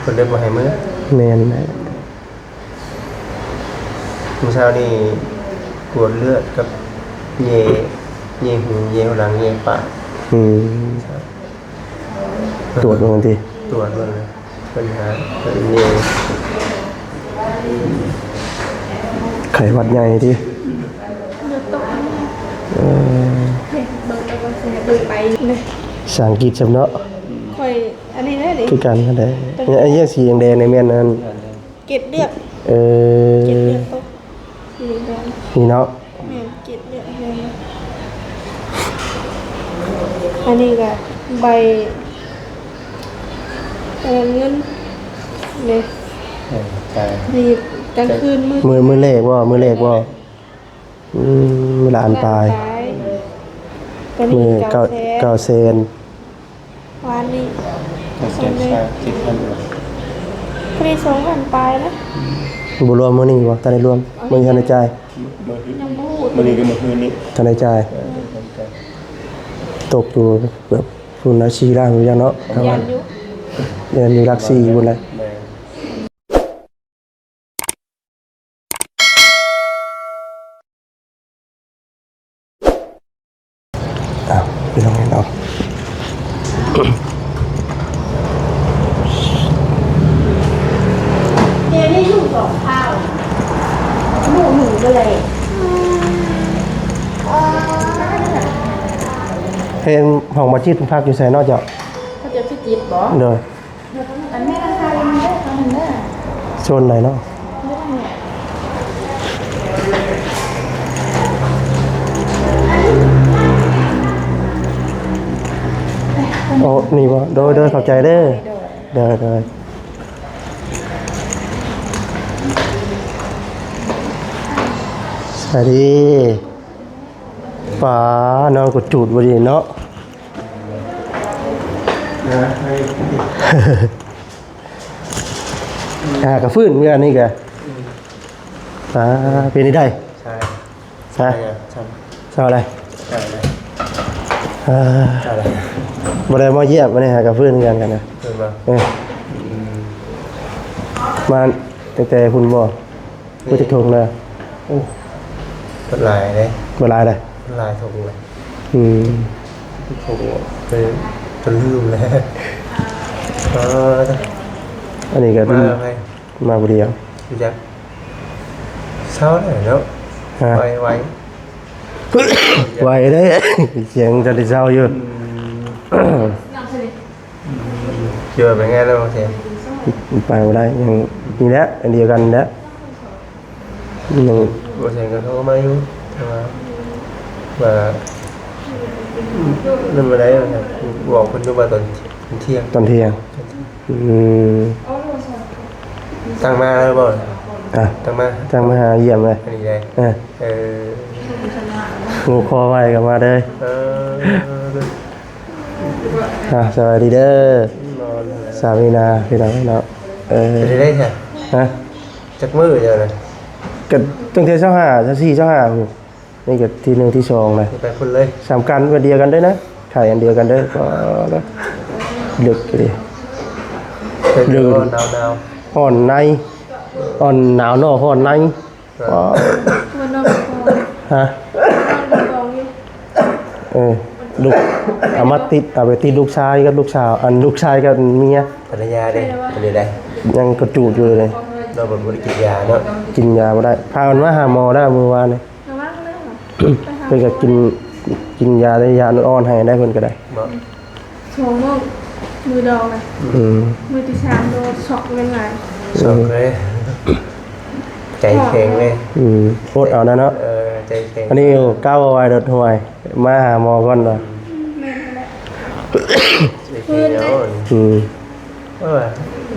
คนเดินมาให้มื้อแม่นเมื่อเช้านี่ตรวจเลือดกับเยหูเยหัวหลังเยปากตรวจบางทีตรวจบ้างเลยปัญหาเป็นเยไขหวัดใหญ่ที่สางกีดจำเนาะค่อยอันนี้ได้ดิคือกันนั่นแหละไอ้เหี้ยสีแดงในแม่นนั้นเกล็ดเลือดเกล็ดเลือดตกสีแดงนี่เนาะแม่นเกล็ดเลือดแดงอันนี้ก็ใบเงินเนี่ยนี่กลางคืนมือแรกว่ามือแรกว่าเวลาอันตายมือเก้าเซนวันนี้พอดี2,000ปลายนะบุรวมมือนี่วะตอนในรวมมือทันในใจมือนี้ก็มือนี้ทันในใจตกอยู่แบบฝุ่นอาชีร่างอยู่ยังเนาะเรียนอยู่รักซี่บนอะไรพี่น้องเนาะเดี๋ยวนี้ลูก2ข้าวลูกหนูก็เลยเพลงของมาจิตพักอยู่ใส่นอกจากเขาจะพิจิตรบ่เลยอันแม่ราคายังได้ตอนนั้นได้โซนไหนเนาะโอ้นี่วะโดยเข้าใจเด้อเด้อสวัสดีป๋านอนกดจูดวันนี้เนาะกระฟื้นเมื่อนี่แกเป็นได้ใช่ใช่อะไรบ่ได้มาเยี่ยมมาเนี่ยหากระฟื้นกันนะมาแต่คุณบ่ผู้จะทงเลยบลายเลยบลายเลยลายทงเลยทงเป็นลืมเลยอันนี้ก็มาบุรีอ่ะพี่แจ๊คเช้าเลยแล้วไวได้เสียงจะได้เศร้าอยู่เจอไปไงแล้วเสียไปไม่ได้ยังนี่แหละอันเดียวกันนะยังบางทีก็เขาไม่รู้ว่านั่นมาได้บอกคนดูว่าตอนเที่ยงตั้งมาแล้วบ่ตั้งมาหาเยี่ยมเลยอันนี้เลยงูคอไว้กับมาเลยสวัสดีเด้อสามีนาพี่น้องเนาะได้ใช่จักมือเดียวเลยก็ตั้งแต่25นี่ก็ที่1ที่2เลยไปคนเลย3กันวันเดียวกันด้วยนะขายอันเดียวกันด้วยก็ลึกเลยลึกหนาวอ่อนในอ่อนหนาวเนาะอ่อนในฮะลูกเอามาติดเอาไปติดลูกชายกับลูกสาวลูกชายกับเมียภรรยาได้เป็นยังไงยังกระจูดอยู่เลยเราบริกินยาเนาะกินยาไม่ได้พามันมาหาหมอได้เมื่อวานเลยเพื่อจะกินยาได้ยาอ่อนให้ได้เพิ่นก็ได้ชงมือดองเลยมือที่3โดนช็อกเป็นไงช็อกเลยใจแข็งเลยโคตรเอานะเนาะใจแข็งอันนี้ก้าวเอาไว้รถห่วยมาหาหมอก่อนเนาะ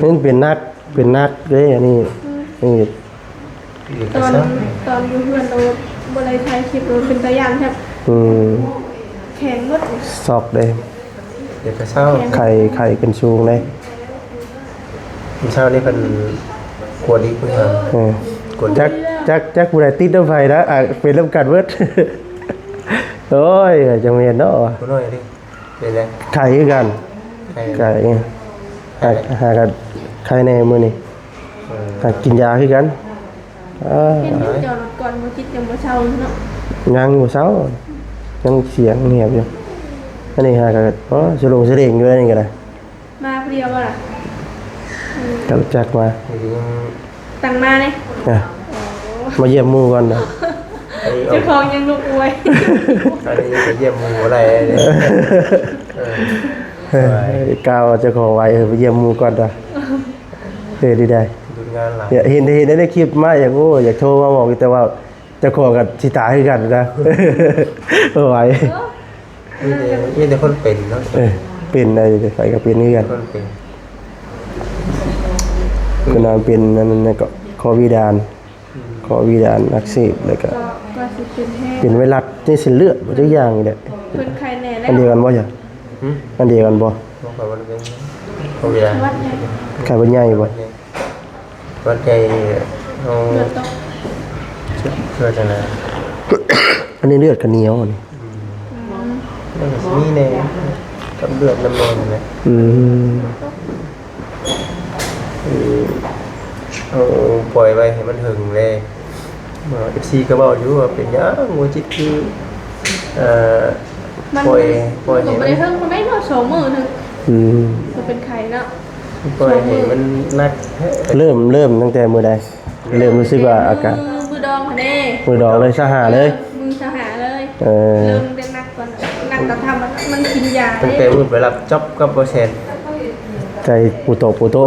นี่เป็นนักเลยอันนี้ตอนอยู่เพื่อนเราบริไทยคลิปเราเป็นตะยานครับแข็งมดซอกเลยเดี๋ยวจะเศร้าไข่เป็นชูงเลยเศร้านี่เป็นกวดดีกว่ากวดจักผู้ใดติดน้ำไฟนะเป็นน้ำกัดเวิร์ดโอ้ยจังเวียนเนาะคุณน้อยดิเป็นไรไข่กันไก่หากัน ใครแน่มื้อนี้หากินยาคือกันเห็นอยู่จอดรถก่อนบ่จิตยังบ่เช่าเนาะยังบ่เช้ายังเสียงเงียบอยู่อันนี้หาก็สลงเสลงอยู่อันนี้ก็ได้มาเดียวบ่ล่ะจักจักมาตั้งมาเลยมาเยี่ยมหมู่ก่อนนะเจ้าของยังลูกอวยอันนี้ไปเยี่ยมหมู่อะไรเนี่ยกาวเจ้าของไว้ไปเยี่ยมหมู่ก่อนจ้ะดีได้เห็นในคลิปมาอยากโทรมาบอกแต่ว่าเจ้าของกับสิตายคือกันนะไหวนี่แต่คนเป็นเนาะเป็นได้ไปก็เป็นคือกันคือนอนเป็นนั่นก็คอวิดานอักเสบแล้วก็เป็นไวรัสในเส้นเลือดทุกอย่างนี่แหละเป็นไข้แน่แล้วอันเดียวกันบ่จ้ะอันเดียวกันบ่คอวิดานไข้หวัดใหญ่บ่วัดใหญ่เอาเลือดจังได๋อันนี้เลือดกันเหนียวนี่มีแน่กับเลือดน้ำแดงนี่ปล่อยไว้ให้มันหึงเลยFC ก็บอกอยู่ว่าเป็นยังหัวจิตคือปล่อยให้มันบ่ได้เฮิงคนได้เนาะ2มื้อนึงมันเป็นไข้เนาะปล่อยให้มันนักเริ่มตั้งแต่มื้อใดเริ่มรู้สึกว่าอาการมือดองเด้มือดองเลยสหาเลยมือสหาเลยเริ่มได้นักก่อนนักก็ทำมันกินยาตั้งแต่มื้อไปรับจ็อบกับบ่แซนใจปูโตปูโต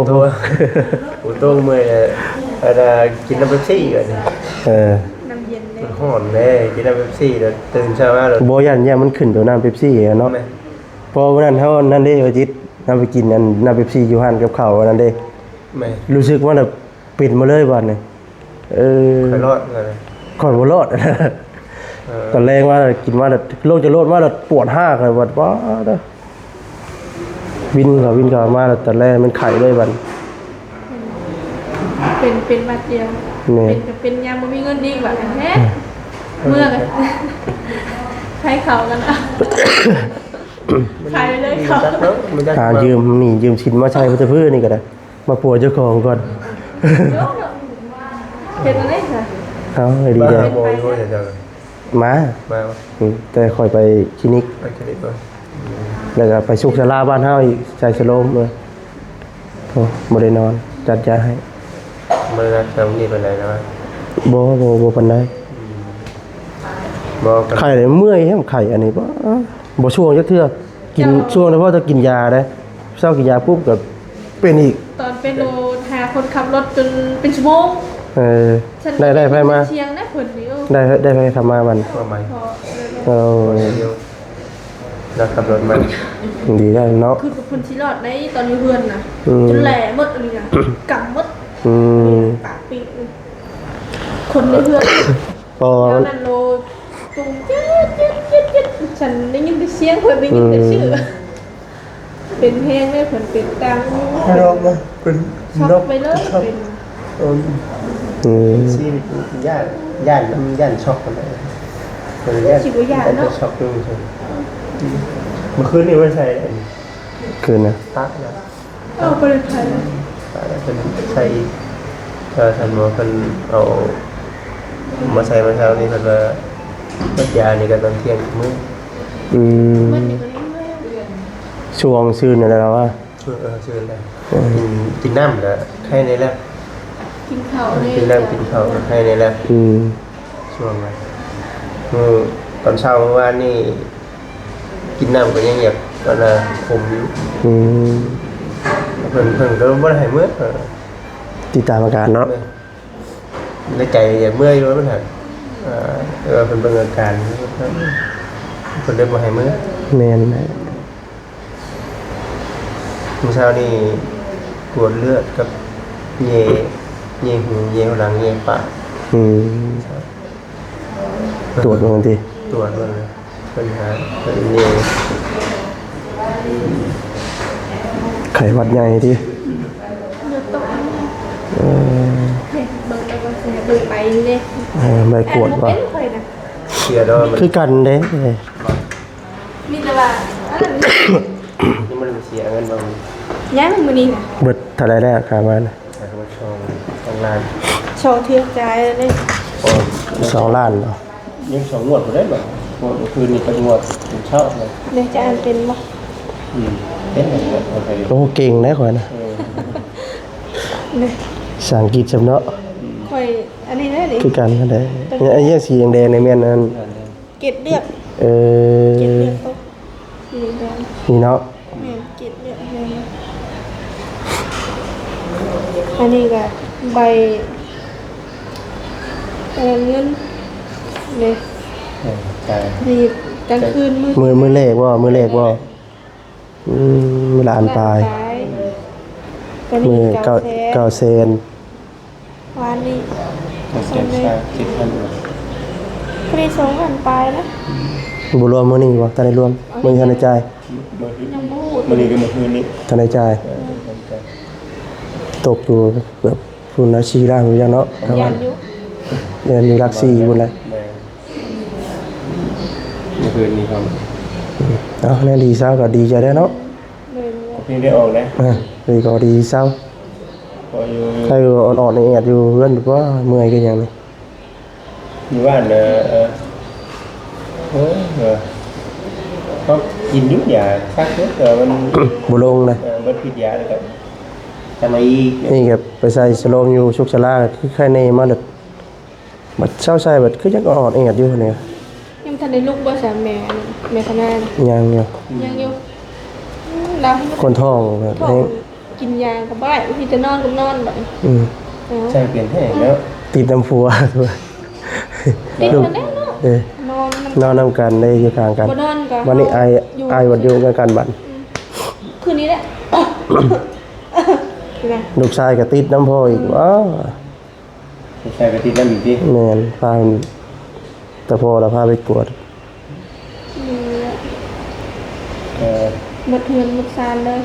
มื้อกินน้ำเป๊ปซี่ก่อนน้ำเย็นเลยฮ้อนแน่กินน้ำเป๊ปซี่แล้วตื่นเช้ามาแล้วบ่ยันเนี่ยมันขึ้นตัวน้ำเป๊ปซี่เนาะพอวันนั้นเฮานั่นเด้ว่าจิตนำไปกินอันน้ำเป๊ปซี่อยู่หั่นกับข้าวนั่นเด้รู้สึกว่าแบบปิดมาเลยบัดนี้ค่อยรอดเลยค่อยบ่รอดตอนแรกว่ากินว่าโรคจะรอดว่าปวดหากเลยบัดว้าเด้อวินก็มาแล้วตอนแรกมันไข้เลยบัดเป็นบาดเดียวเป็นยามบ่มีเงินดีกว่าแท้เมื่อกันใช้เขากันอ่ะใช้เลยเขายืมชิ้นมาใช้เพื่อนี่ก็ได้มาปัวเจ้าของก่อนเป็นอะไรค่ะเอาดีเด้มาแต่ค่อยไปคลินิกแล้วก็ไปสุขศาลาบ้านเฮาอีกใจสโลมเลยโอ้บ่ได้นอนจัดยาให้มื้อนั้นทำนี่ปานใดนะบ่ปานใดไข้เมื่อยแฮมไข้อันนี้บ่ช่วงจักเทื่อกินช่วงเฉพาะจะกินยาได้เช้ากินยาปุ๊บก็เป็นอีกตอนเป็นโลหาคนขับรถจนเป็นชั่วโมงได้ไปมาเชียงได้ผลนี้ได้ไปทำมามันนักขับรถมันดีได้เนาะคือคนที่รอดในตอนอยู่เฮือนน่ะจนแหล่หมดเลยนะกำหมดปากปีคนในเฮือนแล้วนั่นโลตุ้งเจ๊ดฉันได้ยินแต่เสียงเพิ่นได้ยินแต่ชื่อเป็นเพลงได้ผลเป็นตังนกมาเป็นนกไปเลยเป็นซีย่านช็อกกันเลยชิบุย่านเนาะช็อกดูใช่เมื่อคืนนี่ไม่ใช่คืนนะตักนะไปเลยใช่เป็นใช่ท่านบอกคนเอามาใช้มาเช้านี่คนว่าปัญญานี่ก็ตอนเที่ยงมื้อช่วงซื่นอะไรแล้วว่าซื่นเลยกินน้ำแล้วใครในแล้วกินข้าวกินน้ำกินข้าวใครในแล้วช่วงนั้นตอนเช้าเมื่อวานนี่กินน้ำก็ยังอยากตอนน่ะผมอยู่เพิ่งก็บ่ได้ให้มื้อติดตามอาการเนาะในใจอยากเมื่อยอยู่มันหั่นเป็นอาการเพิ่นได้บ่ให้มื้อแม่นเมื่อเช้านี่ตรวจเลือดกับเยหูเยหลังเยปากตรวจบางทีตรวจเลยปัญหาเป็นเยไข้หวัดใหญ่ที่เบิ่งไปนี่เด้ใบขวดว่าเสียดอกคือกันเด้มีแต่ว่านี่มันเสียเงินบาง ยังมื้อนี้น่ะ เบิดเท่าไรได้ค่ามัน แต่ก็2 ล้าน โชว์เทือกใจเลย โอ้ 2 ล้านเนาะ ยัง2 งวดบ่ได้บ่งวดคืนนี้ก็งวดถึงเช้าเลย เดี๋ยวจะอ่านเป็นบ่ เป็นแบบนี้โอเค โอ้เก่งนะข่อยนะ เนี่ย ภาษาอังกฤษจำเนาะ ค่อยอันนี้ได้ดิ คือกันก็ได้เนี่ยไอ้เหี้ยสีแดงๆในแม่นนั้น เกล็ดเลือด เอ เกล็ด อ เลือดตกสีแดง นี่เนาะ แม่นเกล็ดเลือดแดงอันนี้ก็ใบเงินเนี่ย ใช่ ดีกลางคืนมืด มือเลขบ่มือเลขบ่มือละอันปลาย ตอน มื นี้ อ เก้าแสน 9 เซน วันนี้ เจ็บชาคิดทัน คดีสองอันปลายนะ บ่รวมมื้อนี้บ่ทันได้รวมมื้อทันได้จ่าย ยังบ่พูด มันนี้ก็มาคืนนี้ ทันได้จ่ายตกอยู่เกือบพุ่นละ4ล้านอยู่จังเนาะถ้า ยั ว่าน อยู่ เดือนอยู่หลัก4พุ่นแหละ เมื่อคืนนี้ครับ เอ้าแน่ดีเศร้าก็ดีใจได้เนาะ เลยเนี่ย พี่ได้ออกนะ ดีก็ดีเศร้า พออยู่ ถ้าอยู่อ่อนๆแอดอยู่เพื่อนว่าเมื่อยกันอย่างนี้ อยู่บ้านเขากินยุบยาคักเยอะแต่มัน บุลงเลย บัดผิดยาเลยครับทำไมอีก นี่ครับไปใส่สโลมอยู่ชุกชะลาคือใครในมาเด็ดบัดเช้าใส่บัดคือยังอ่อนแอดอยู่เนี่ย ยังทันได้ลูกบ่สามแม่พนาน ยังอยู่ ยังอยู่เราให้ คนท้องแบบ ท้อ นี้ งกินยาก็บ่ได้ที่จะนอนก็นอนแบบ อืม ใช่เปลี่ยนแห้งแล้ว ติดน้ำฟัวด้วย ติด ลูก กันแน่เนาะ เออน อนมัน นอนนำกันได้อยู่ข้างกัน บ่นอนก็ วันนี้ไอวัดอยู่กันบัด คืนนี้แหละนะ ลูกชายก็ติดน้ำพ่ออีกว้าว ใช่ไปติดนั่นอีกที แม่นพาแต่พอเราพาไปกวด หมดเงินหมดซานเลย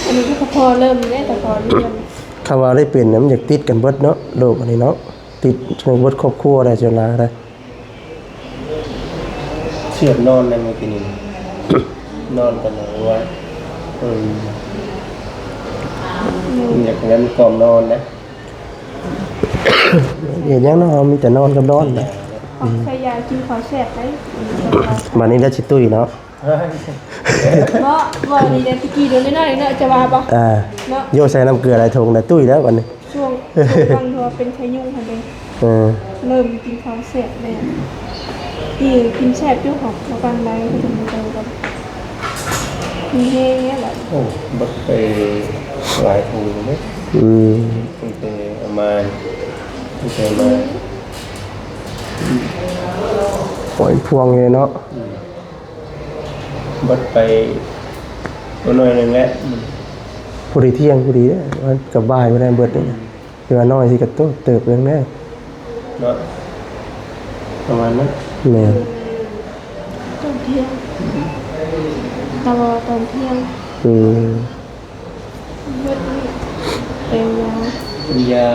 อันนี้ก็พอเริ่มได้แต่พอเรียน คำว่าได้เป็นเนี่ยมันอยากติดกันเบิดเนาะโลกอันนี้เนาะติดในเบิดครอบครัวได้จนลาได้ เชือกนอนในมือกินนอนกันเอาไว้อยากงั้นกล่อมนอนนะ เห็นยังเนาะมีแต่นอนกับนอนนะ ออกใช้ยากินขอแสบไหม บัดนี้ได้ชิตุ้ยเนาะ เพราะว่าดีเดนตะกี้เดี๋ยวน้อยๆเนาะจะว่าปะ เนาะ โยใส่น้ำเกลืออะไรทงนะตุ้ยแล้ววันนี้ ช่วงฟังทัวเป็นพายุค่ะเด้ เออ เริ่มกินของแสบเลยที่กินแสบอยู่ของมาฟังได้ก็ถึงเจอกับมีเฮงเงี้ยแหละ โอ้บัดไปหลายถุงไหม อืม ตั้งแต่ประมาณตั้งแต่มา ปล่อยพวงเลยเนาะ บัดไปตัวน้อยหนึ่งแล้ว พอดีเที่ยงพอดีเนี่ยมันกับบ่ายไม่ได้เบิดเนี่ยเวลาน้อยสิกับโต๊ะเติบเรื่องแน่ เนาะประมาณนั้น แม่น ตอนเที่ยงตลอดตอนเที่ยง อืม เมื่อนี้เต็มยา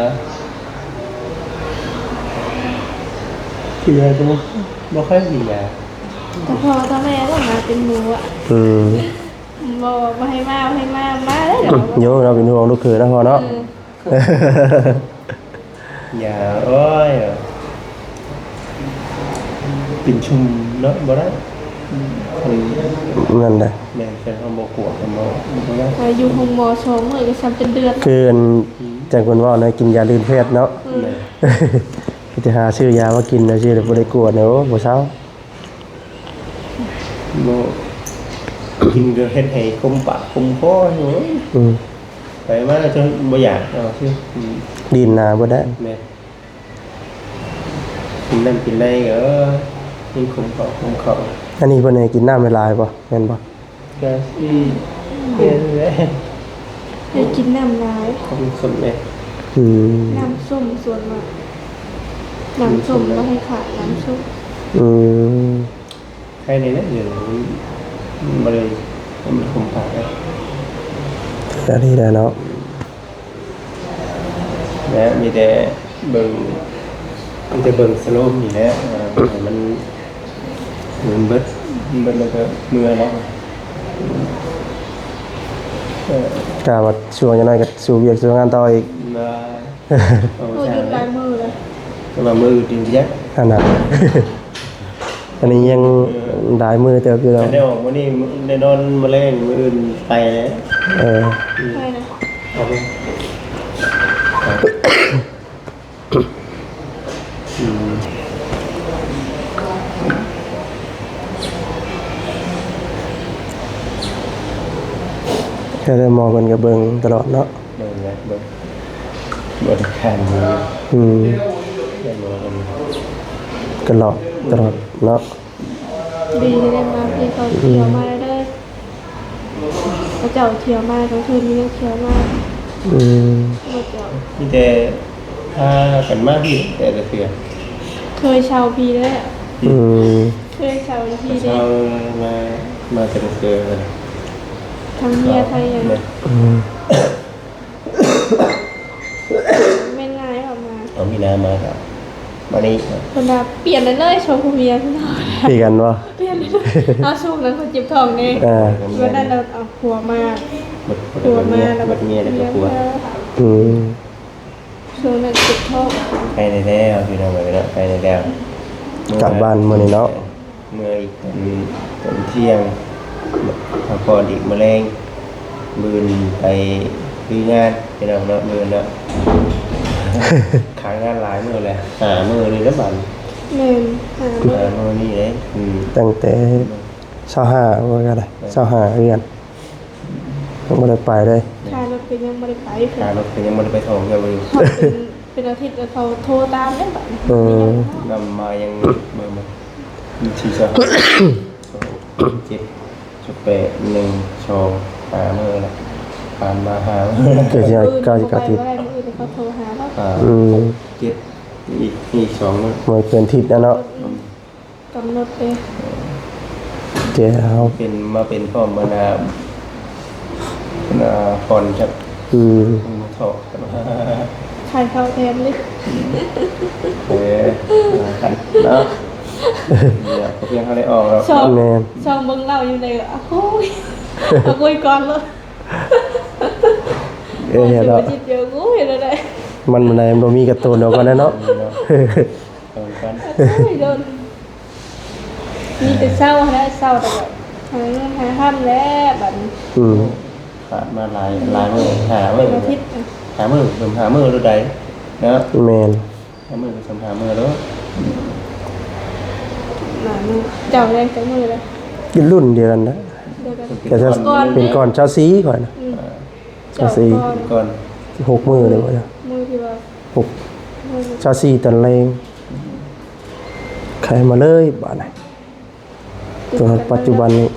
กินยาก็บ่ค่อยมียา แต่พอตอนแม่ต้องมาเป็นหมูอ่ะ อืม บอกมาให้มาได้เหรอ โยเราเป็นห่วงลูกเขยนะพอเนาะ ยาโอ้ยปิ่นชุมเนาะบ่ได้คน นั่นแหละ แม่นเป็นคำบ่กลัวคำบ่ได้ มาอยู่ห้องหมอชงเลยก็ซ้ำเป็นเดือน คือจังคนว่าเนาะกินยาลืมเพศเนาะ แม่ จะหาซื้อยามากินนะชื่อแต่บ่ได้กลัวเนาะบ่เศร้า บ่กินก็เฮ็ดให้คุมปากคุมคออยู่ อืม ไปมาจนบ่อยากเอาซิ ดินนาบ่ได้ แม่กินนั่นกินนี่ก็นี่คุมเขา อันนี้เพิ่นให้กินน้ำละลายบ่แม่นบ่ ก็สิเฮ็ดได้ ให้กินน้ำลาย คุมสมแม่ อืม น้ำส้มส่วนมากน้ำส้มก็ให้ขาดน้ำส้ม อืม ใครในนั้นอยู่บ่ได้มันคุมปากได้ อันนี้แหละเนาะ นะมีแต่เบิ่งสโลมนี่แหละมันเบิดแล้วก็เมื่อแล้วโอ้ กะว่าช่วงจังได๋ก็สู่เวียกสู่งานต่ออีก มาโอ้ โอ้ย ใช่ หยุดลายมือเลย ก็มามือจริงจัง อันนั้น อันนี้ยังได้มือเติบอยู่แล้ว ได้ออกวันนี้ได้นอนมาเล่นมืออื่นไปแล้ว เออ ใช่นะ เอาไปอืม แค่ได้มองเพิ่นก็เบิ่งตลอดเนาะ เบิ่งแล้วเบิ่งบริการมือ อืม ได้มากัน ก็หลอกตลอดเนาะ ดีเลยมาพี่เขาเที่ยวมาได้พระเจ้าเที่ยวมาทั้งคืนนี้เที่ยวมา อืม พระเจ้า ที่แต่ถ้ากันมากที่แต่ละเทื่อ เคยเช่าพี่ได้ อืม เคยเช่าพี่ได้ เช้ามาแต่ละเทื่อเลย ทั้งเมียไทยอย่าง เนี่ย อืม ไม่ง่ายแบบมา เอามีน้ำมาครับมานี่ คนละเปลี่ยนเลยโชว์ผู้เมียพี่น้อง พี่กันบ่ เปลี่ยนเลยเอาช่วงนั้นคนเจ็บท้องเนี่ย อ่า วันนั้นเราเอาผัวมา หมด ผัวมา แล้ว แล้ว เมียแล้วก็ผัว อืม ช่วงนั้นเจ็บท้อง ไปในแล้วพี่น้องไปแล้วไปในแล้ว กลับบ้านมื้อนี้เนาะ เมื่ออีกตอนเที่ยงพักผ่อนอีกแมลงมืนไปคืองานพี่น้องเนาะมือเนาะ ขายงานหลายมือเลยหามือนี่แล้วบัน หนึ่งหา หามือนี่เลย ตั้งแต่25ว่าก็ได้25เรียนยังบ่ได้ไปเลย ค่ารถเป็นยังไม่ได้ไป ขารถเป็นยังไมันไปท่องเที่ยวอยู่ เขาเป็นอาทิตย์แล้วเขาโทรตามได้แบบ อืม นำมายังเมื่อมาทีสองเจ็ดจุดแปดหนึ่งสองหามือละผ่านมาหามือ เกิดสิเก้าสิกาติด ไปได้มือเขาโทรหาเขา หา อืม เจ็ดอีกสองมือ มันเป็นทิศนะเนาะ กำหนดเลย เจ้า เป็นมาเป็นพ่อมนาผ่อนจาก อืม ถอกมา ใครเข้าแทนเลย กันเนาะเนี่ยเพียงเขาได้ออกแล้ว ชอบ แม่น ชอบเบิ่งเราอยู่ในอ่ะโอ้ยเอาคุยก่อนเลย เอ้ยเนาะ จิตเยอะกูเห็นอะไร มันบ่ได้บ่มีการ์ตูนเดียวกันนะเนาะ ตอนกัน โอ้ยโดนมีแต่เศร้าแล้วเศร้าแต่แบบหาเงินหาห้ามแล้วแบบ อืม ขาดมาหลายมือหามื เป็ อน อาทิตย์ หามือผมหามือดูใดเนาะ แม่น หามือผมหามือแล้ว หนามือเจ้าแรงจังมือเลย เป็นรุ่นเดียวกันนะ เดียวกัน แต่จะเป็นก่อนเช้าสีก่อนนะ เจ้า สี่ ก่อน ก่อน 6มื้อเลยว่า มือที่ว่า 6 มือ เช้าสีตอนแรงใครมาเลยบาดนี้ตัวปัจจุบันนี้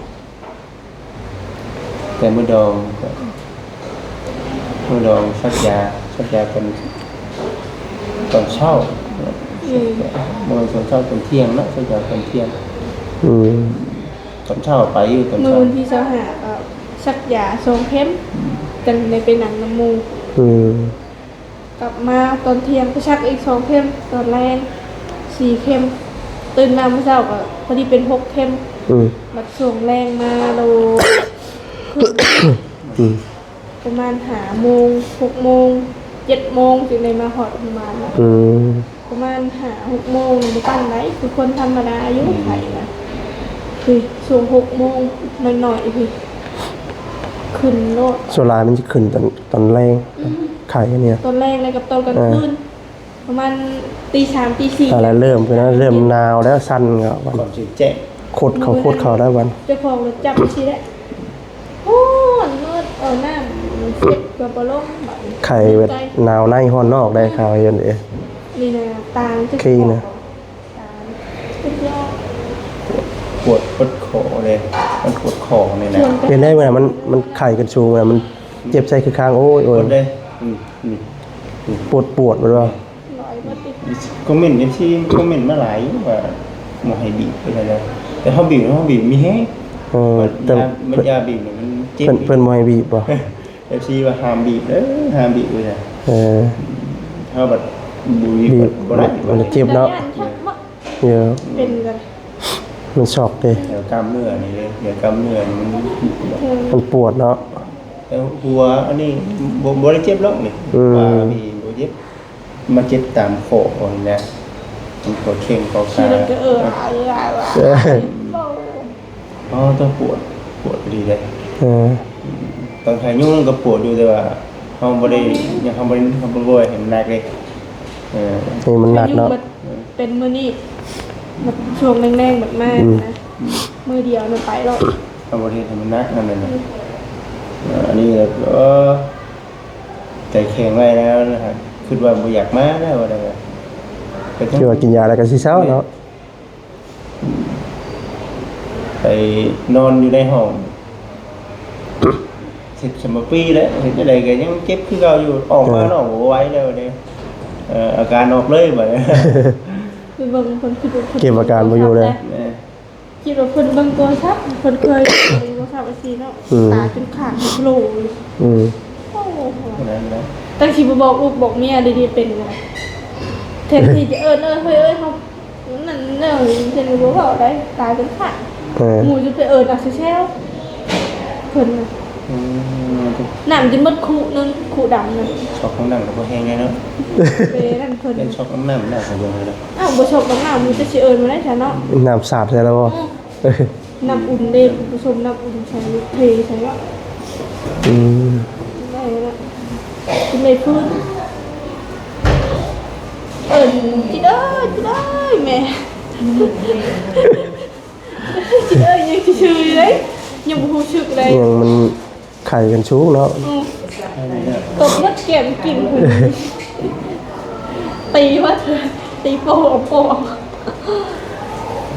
แต่มือดองสักยาเป็นตอนเช้าเมื่อตอนเช้าตอนเที่ยงนะสักยาตอนเที่ยง อืม ตอนเช้าไปอยู่ตอน มือ เช้า วันที่เจ้าหาชักยาทรงเข้มกันในเป็นหนังน้ำมู อืม กลับมาตอนเที่ยงก็ชักอีก2เข้มตอนแรง4เข้มตื่นมาเมื่อเช้าก็พอดีเป็น6เข้ม อืม บัดส่งแรงมาโล อืม ประมาณ5โมง6โมง7โมงจึงได้มาหอดประมาณนั้น อืม ประมาณ6โมงบ่ปั้นได้คือคนธรรมดาอายุไขนะคือช่วง6โมงหน่อยๆคือขึ้นโลด โซลามันจะขึ้นตอนแรงไข่เนี่ย ตอนแรกเลยกับตอนกลางคืนประมาณตี3ตี4 อะไรเริ่มเป็นเริ่มหนาวแล้วสั้นก็วัน ก่อนสิแจ้ง โคตรเขาได้วัน เจ้าของรถจับชีได้โอ้ยมืดเอาหน้าเสร็จกับปลงแบบ ไข่เวทหนาวในห้อนนอกได้ข่าวเย็นเอ นี่นะตางจะ ขี้นะ ตางสุดยอด ปวดคอเลยมันปวดคอเนี่ยนะ ชวนกั เป็นได้เมื่อมันไข่กันชูเมื่อมันเจ็บใจคือค้างโอ้ย ปวดเลยนี่ ปวดมันว่า ลอยมาติด คอมเมนต์ที่คอมเมนต์มาหลายว่าหมอให้บีบไปเลยแต่เขาบีบมีแห้ง แต่ มันยาบีบเนี่ยมันเจ็บ เพิ่นบ่ให้บีบบ่ เอฟซีว่าห้ามบีบห้ามบีบเลยนะ เออ ถ้าแบบบุย บีบ ก็ได้ มันจะเจ็บเนาะ ชักมะ เดี๋ยว เป็นกัน มันช็อกเด้ เดี๋ยวกล้ามเนื้อนี่เลยเดี๋ยวกล้ามเนื้อมัน เธอ มันปวดเนาะ แต่หัวอันนี้บ่ได้เจ็บหรอกนี่ว่ามีบ่เจ็บมาเจ็บตามคอนี่นะมันก็เข่งก็ ขี่ ขาร ถก็อ๋อต้องปวดดีเลย ตอนถ่ายยุ่งก็ปวดอยู่แต่ว่าเขาบ่ได้ยังเขาบ่ได้เห็นหนักเลยนี่มันหนักเนาะ เป็นมื้อนี้แบบช่วงแรงๆแบบมากนะมื้อเดียวมันไปแล้ว เขาบ่ได้เห็นมันหนักนั่นน่ะอันนี้ก็ใจแข็งไว้แล้วนะครับคิดว่าบ่อยากมาแล้วว่าได้ก็ คือว่ากินยาแล้วก็สิเช้าเนาะ ไปนอนอยู่ในห้อง10 ปีแล้วเห็นจังได๋ก็ยังเจ็บคือเก่าอยู่ออกมาเนาะบ่ไหวแล้วเด้อาการออกเลยบัดนี้ คือเบิ่งคนคือ เก็บอาการบ่อยู่เลย คิดว่าเพิ่นเบิ่งตัวซับเพิ่นเคยเบิ่งตัวซับว่าซี่เนาะตาจนขาดโผล่โอ้โห นั่นนะ ตั้งสิบ่บอกลูกบอกเมียดีๆเป็นไงแทนที่จะเฮ้ยเฮานั่นเนาะเพิ่นบ่บอกได้ตาจนขาดหมู่จะไปอ่ะแซวเพิ่นน่ะน้ำจนหมดคู่นึงคู่ดำน่ะ ช็อกของดังก็บ่แห้งแน่เนาะ ไปนั่นเพิ่น เป็นช็อกน้ำน่ะของเบิ่งเลย อ้าวบ่ชอบน้ำมันจะสิมาได้ซะเนาะ น้ำสาดใช่แล้วบ่ น้ำอุ่นเด้ผู้ชมน้ำอุ่นใส่เทใส่ว่า ได้แล้วกินไม่ฟื้นจิได้แม่จิได้ยังชื่อเลยยังบ่ฮู้ชื่อเลย ยังมันไข่กันชุกเนาะ ตบมัดเก็บกินหุ่นตีวัดตีโป่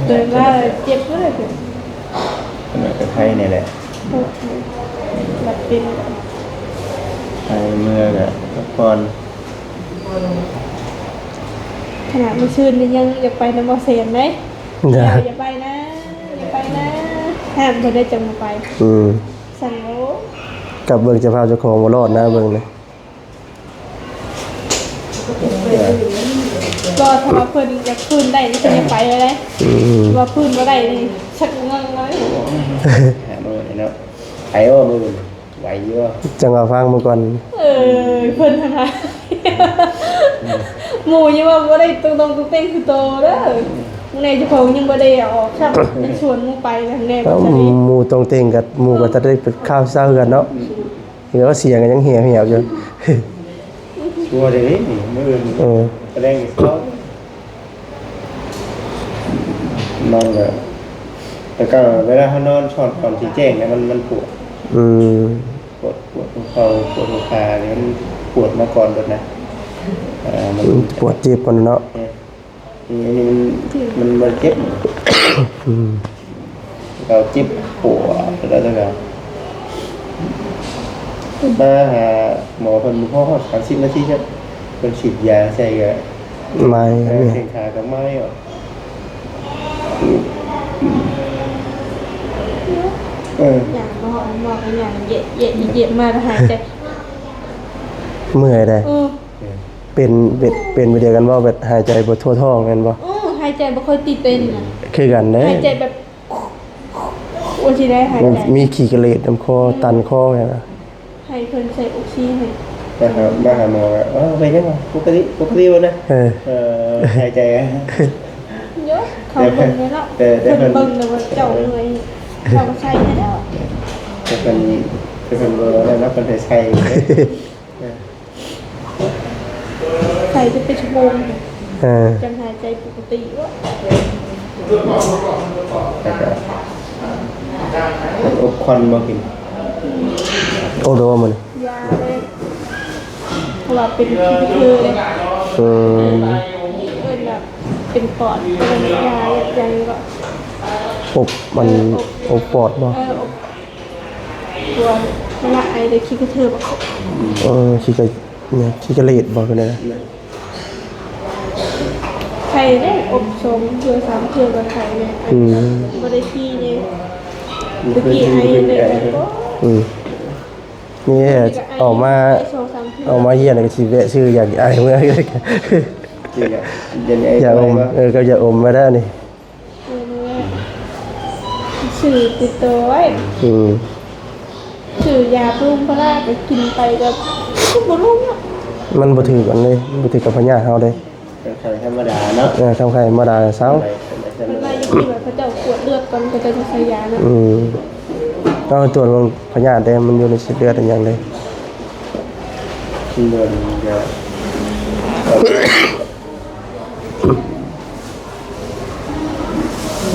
เดินว่าเจ็บเลยเด้อ ขนาดกับไทยนี่แหละ บัดเป็น ไทยเมื่อกับก่อน ขนาดเมื่อคืนนี่ยังอยากไปน้ำมอเซนไหมอย่าไปนะห้ามคนได้จังมาไปสั่งโอ้ กับเบิ่งจะพาเจ้าของบ่รอดนะเบิ่งเลย ก็ถ้าว่าเพิ่นอยากพื้นได้นี่จะไปเลยว่าพื้นบ่ได้นี่ชักงังเลย หาโน่นเนาะไอ้ว่ามือไหวเยอะ จังว่าฟังมื้อก่อน เพิ่นหั่นน่ะหมู่ยังว่าบ่ได้ตรงๆเต้งคือโตเด้อมื้อนี้เจ้าของยังบ่ได้ออกครับจะชวนหมู่ไปทางแน่บ่ใช่ หมู่ตรงเต็งกับหมู่ก็จะได้เป็นข้าวเช้ากันเนาะเดี๋ยวเสียงกันยังเหี่ยวอยู่ ชัวร์เลยนี่มือแสดงเขานอนเลยแต่ก็เวลาเขานอนช็อตก่อนที่แจ้งเนี่ยมันปวดปวดเขาปวดหัวขาเนี่ยมันปวดมาก่อนเลยนะมัน ปวดเจ็บปนเนาะ นี่มันเจ็บเราเจ็บปวดแล้วก็มาหาหมอคนพ่อ30 นาทีครับคนฉีดยาใส่กัน ไม่ เส้นขาก็ไม่หรอกอย่างบ่กันอย่างเย็บมาหายใจ เมื่อยได้เป็นไปเดียวกันว่าแบบหายใจบ่ทั่วท้องกันบ่ หายใจบ่ค่อยติดเป็นน่ะ คือกันเด้ หายใจแบบว่าสิได้หาย มัน ใจ มีขี้กระเลดน้ำคอตันคอไงนะ ให้เพิ่นใส่ออกซิเจน มาหาหมอไปยังไงปกติวันนะหายใจ เยอะเขาเบิ่งแล้วเนาะเพิ่นเบิ่งแล้วว่าเจ้าเมื่อยเจ้าใส่แล้ว จะเป็นเบอร์แล้วเป็นใส่ ใส่จะเป็นชั่วโมง จังหายใจปกติวะ อบควันมากิน โอ้โดมัน ยาเลยเพราะว่าเป็นที่คือเลยแบบเป็นปอดเป็นยาอย่างก็ อบมันอบปอดบ่ ตัวเวลาไอเลยคิดก็เธอบอก ขี้กระเลดบ่คือไดนะ ใครได้อบชมเพื่อ3เพื่อกับใครเนี่ยบ่ได้ที่เนี่ยตะกี้ไอเลยก็นี่ออกมาเฮียนก็สิแวะชื่ออยากไอเมื่ออย่าอมก็อย่าอมมาได้นี่ สื่อติดตัวไว้ ซื้อยาปรุงพระก็กินไปก็บ่รู้อ่ะ มันบ่ถือกันเลยมันบ่ถือกับพญาเฮาเลย เป็นไข่ธรรมดาเนาะ ทำไข่ธรรมดาเช้า มันว่าอยู่ที่แบบพระเจ้าขวดเลือดก่อนก็จะใส่ยานะ เอาตรวจเบิ่งพญาได้มันอยู่ในเส้นเลือดอันหยังเลย เดินจะ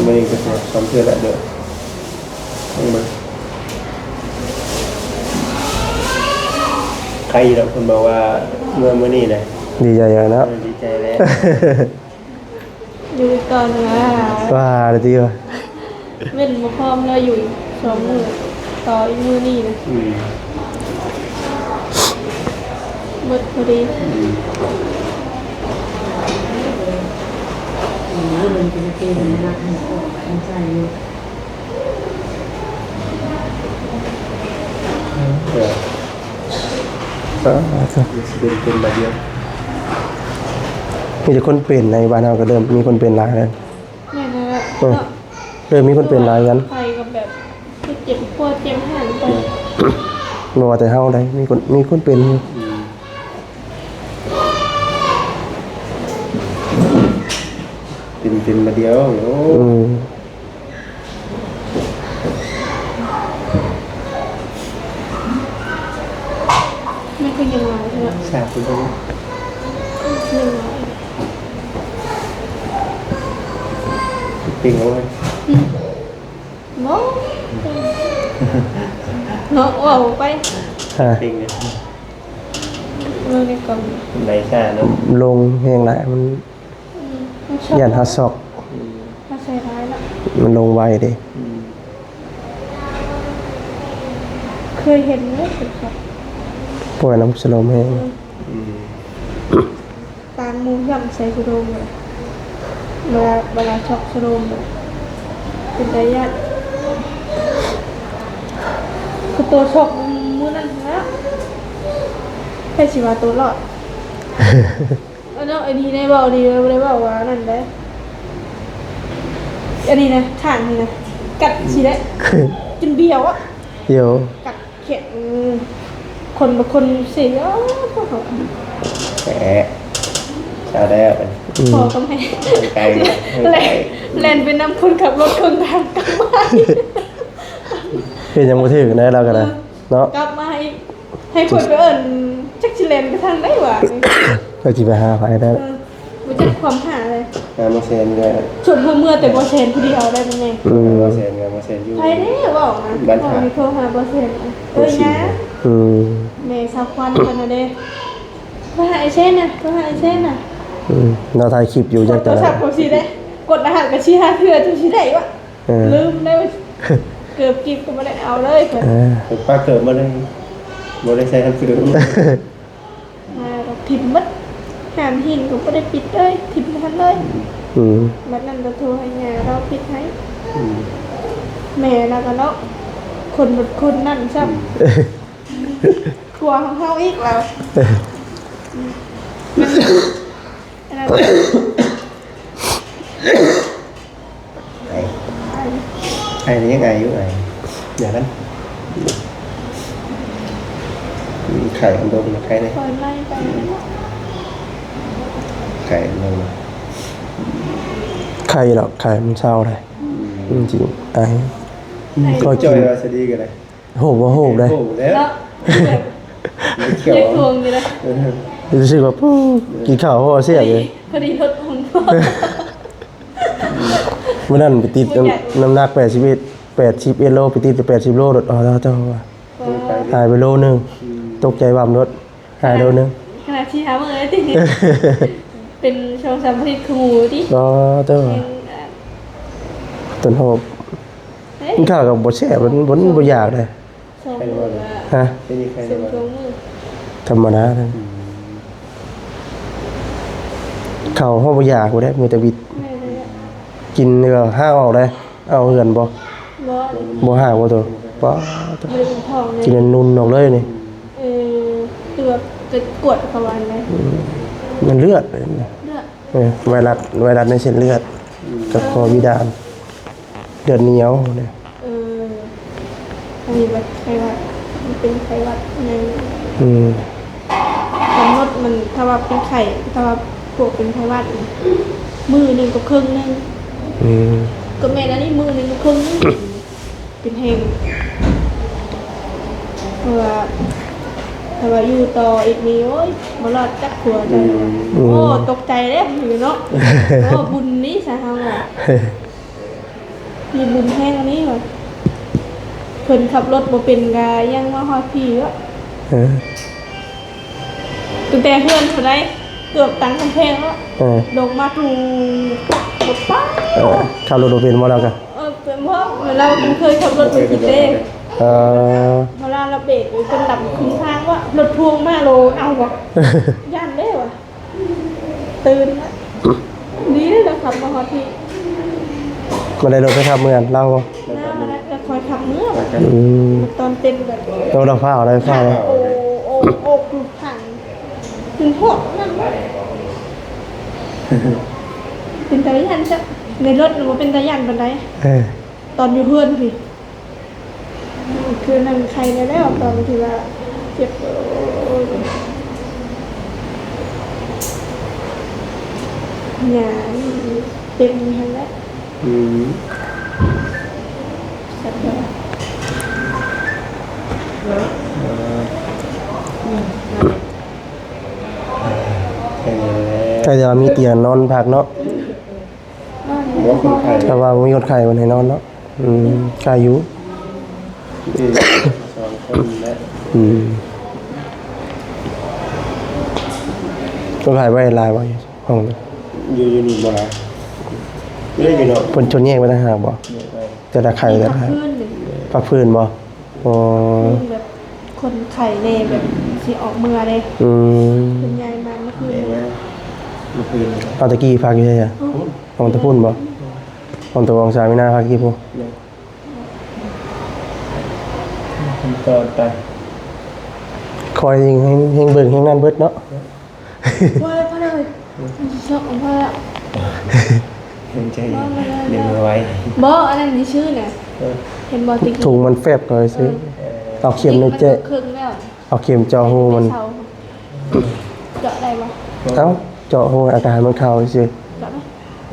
ไม่ก็จะซ้อมเพื่อละเด้อต้องมาใครเราคนบอกว่าเมื่อนี่เลย ดีใจอย่างนะ ดีใจแล้ว อยู่ก่อนนะ ว่าเลยทีว่า เว้นมาพร้อมแล้วอยู่อีก2 มื้อต่ออีกมื้อนี้นะหมดพอดี มันเป็นเกมนักหัวมันใจอยู่ เป็นมาเดียว มีแต่คนเปลี่ยนในบ้านเฮาก็เริ่มมีคนเปลี่ยนหลายแล้ว แม่นะ เริ่มมีคนเปลี่ยนหลายกัน ไปกับแบบเจ็บปวดเจ็บหันไป บ่ว่าแต่เฮาได้มีคนเปลี่ยนอยู่ เป็นมาเดียวโอ้ ไม่คือยังไงใช่ไหม ทราบคุณผู้ ยังไง ปิงเอาไว้ เนาะเนาะว่าไป ฮะ ปิงเนี่ย เราในกล่อง ไหนซ่าเนาะ ลงแฮงหลายมันยันฮัดซอก มาใส่ร้ายละ มันลงไวเด้ เคยเห็นไหมสุดครับ ปล่อยน้ำสโลมแฮง ตามมูย่ำใส่สโลมเลยเวลาช็อกสโลมเลยเป็นระยะคือตัวช็อกมือนั่นนะแค่ชีวาตัวรอดอันนั้นไอ้นี่ได้บอกดีเลยได้บอกว่านั่นได้อันนี้นะข้างนี่นะกัดชีได้จนเบี้ยวอ่ะ เดี๋ยว กัดเข็นคนบางคนเสียพวกเขา แหมชาวได้อะเป็น พอก็ไม่ ไกล แลนเป็นน้ำคนขับรถคนทางกลับมา เฮ็ดหยังบ่ถึกได้แล้วก็ได้เนาะ กลับมาให้คนไปเอิญจักชิเลนไปทางได้หวะ ก็สิไปหาไผได้ มันจะความหาเลย มาเซนเลย ชวนเมื่อแต่บอเชนผู้เดียวได้เป็นไง มาเซนมาเซนอยู่ ใครได้บอกนะบอกมีโทรหาบอเชนนะ เมย์ซาควันกันนะเด้มาหาไอเช่นน่ะมาหาไอเช่นน่ะ เราถ่ายคลิปอยู่จัง โทรศัพท์ผมสีได้กดรหัสกับชี้หาเถื่อจนชี้ได้วะลืมได้เกือบกินก็ไม่ได้เอาเลยเพื่อน เป็นป้าเกิดมาเลยโมได้ใช้ทำสื่อ มาเราพิมพ์มัดหามหินก็ไม่ได้ปิดเลยพิมพ์ทันเลยมันนั่นเราโทรให้งานเราปิดให้แม่นะกันเนาะคนหมดคนนั่นใช่กลัวของเขาอีกแล้วไอ้นี่ยังไงอยู่ไงอย่างนั้นไข่อันโดนไข่เนี่ย คอยไล่ไป ไข่อันโดน ใครหรอกใครมันเศร้าเลยจริงๆไอ้ ก็จอยว่าจะดีกันเลย โหบว่าโหบเลย โหแล้ว แล้ว เขียว เรียกทวงอยู่เลย รู้สึกว่าปุ๊บกินข้าวพอเสียเลย พอดีรถของพ่อ เมื่อนั้นไปติดน้ำหนัก80 โลไปติดแต่80 โลรถอ๋อแล้วเจ้าว่าหายไปโลนึงตกใจว่ารถหายโลนึง ขนาดที่หาเมื่อไงติเป็นชาวสัมผัสขมูดิ ก็เจ้าต้นหอบกินข้าวกับบดแซ่บมันบ่อยากเลย ชมมือ ฮะ ไม่มีใคร ช เลย ม ว่า มือ ธรรมดาเลยข้าวห้องบ่อยากบ่ได้มีแต่วิต ไม่เลย กินเนื้อห้าวออกได้เอาเหือนบ่ บอส บ่ห่างบ่ตัวป้าตัว ไม่ได้เป็นทองเลย กินนุ่นออกเลยนี่ คือแบบจะกดเขาวันเลย มันเลือดเลยนะ เลือด ไวรัสในเส้นเลือดกับคอวิดานเลือดเหนียวเนี่ย อันนี้แบบใครว่า มันเป็นไข้หวัดใน อืม กำหนดมันถ้าว่าเป็นไข้ถ้าว่าพวกเป็นไข้หวัดนี่มือหนึ่งกับครึ่งหนึง อืม ก็แม่นอันนี้มือหนึ่งกับครึ่งหนึงเป็นเฮงเพราะว่าถ้าว่าอยู่ต่ออีกนี่โอ้ยบ่รอดจักหัวใจโอ้ตกใจเด้อยู่เนาะโอ้บุญนี้ซะเฮาอ่ะมีบุญแห้งอันนี้ว่ะเพิ่นขับรถบ่เป็นกายังมาฮอดพี่ก็ เออ ตั้งแต่เพื่อนคนใดเกือบตังคำแพงแล้ว เออ ลงมาดูบดป้า ขับรถบ่เป็นบ่แล้วกัน เป็นเพราะเราเคยขับรถไปผิดเลน เออ เวลาเราเบรกอยู่เป็นดับคุ้มทางว่ารถพ่วงมาโลเอาวะย่านได้วะตื่นนะนี่เราขับมาฮอดที่ มาได้รถไปขับเมืองเราบ่ หน้ามาแล้วจะคอยขับเมื่อวะ อืม ตอนเต็มแบบ เราดอกฟ้าอะไรฟ้าเลย โอ้โอ้คือผังถึงหดนั่นวะเป็นตายันใช่ในรถหรือว่าเป็นตายันบันได เออ ตอนอยู่เพื่อนพี่คือนั่งใครได้แล้วตอนที่ว่าเจ็บหยาเต็มทั้งนั้น อืม สัตว์เลย แค่นี้แหละ ใครจะมีเตียงนอนพักเนาะ นอน หัวคนไข้ แต่ว่ามีคนไข้วันให้นอนเนาะอืมกายุ ที่สองคนและ อืมคนไข้ไว้หลายบ่อยู่ห้องนี้ อยู่นี่บ่ล่ะไม่ได้อยู่เนาะ เพิ่นชนแยกไปต่างหากบ่ เนี่ยไป จะได้ไข้ได้ ขับ ไข้ ขึ้นหนึ่ง พักฟื้นบ่อ๋อ แบบคนไข่เน่แบบสีออกเมื่อเลย อืม คุณยายมาเมื่อคืน เห็นไหมเมื่อคืน เอาตะกี้พักอยู่ใช่จ้ะห้องตะพุ่นบ่ห้องตะวองสามีนาพักกี่ผู้ เนี่ยขั้นตอนไป คอยยิงให้เบิ่งให้นั่นเบิดเนาะ พ่อเลยชอบของพ่อแล้ว เห็นใจเดี๋ยวเอาไว้ บออันนั้นนี่ชื่อน่ะ เออ เห็นบอติก ถุงมันแฟบก็เลยซื้อเอาเข็มในเจ๊ ครึ่งแล้ว เอาเข็มเจาะหูมัน เจาะได้ปะ เอ้าเจาะหูอาการมันเข้าซื่อ เจาะไหม เอ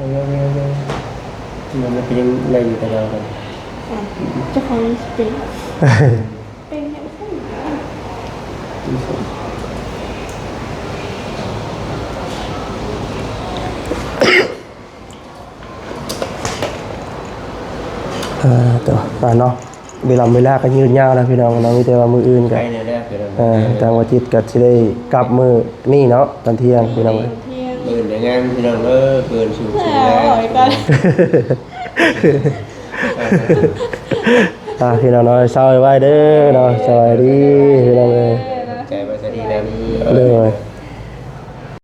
ามันเป็นยังไงอยู่แต่เรากัน อ่ะเจ้าของเป็นเป็นยังไง แต่ว่าเนาะเวลาก็ยืนยาวแล้วพี่น้องเนาะมีแต่ว่ามืออื่น ใก กั ล้ น เนี่ยแรกเลย ทางวันอาทิตย์ก็สิได้กลับมื้อนี้เนาะตอนเที่ยงพี่น้องเอ้ย เที่ยง เปิดในงานพี่น้องเปิดสู่ แล้ สู่ ว งาน หอยกัน พี่น้องเนาะเศร้าไว้เด้อเนาะสวัสดีพี่น้องเอ้ย ใจไปสวัสดีนะ เลย